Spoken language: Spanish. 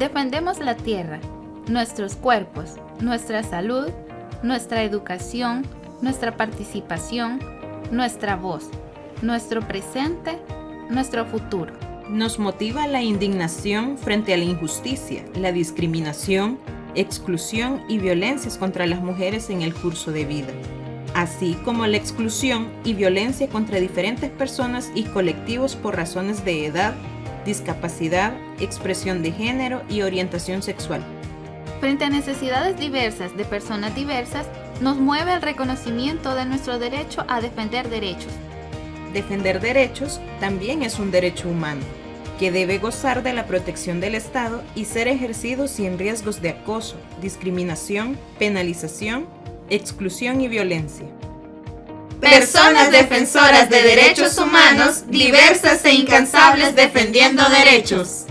Defendemos la tierra, nuestros cuerpos, nuestra salud, nuestra educación, nuestra participación, nuestra voz, nuestro presente, nuestro futuro. Nos motiva la indignación frente a la injusticia, la discriminación, exclusión y violencias contra las mujeres en el curso de vida, así como la exclusión y violencia contra diferentes personas y colectivos por razones de edad, discapacidad, expresión de género y orientación sexual. Frente a necesidades diversas de personas diversas, nos mueve el reconocimiento de nuestro derecho a defender derechos. Defender derechos también es un derecho humano, que debe gozar de la protección del Estado y ser ejercido sin riesgos de acoso, discriminación, penalización, exclusión y violencia. Personas defensoras de derechos humanos, diversas e incansables defendiendo derechos.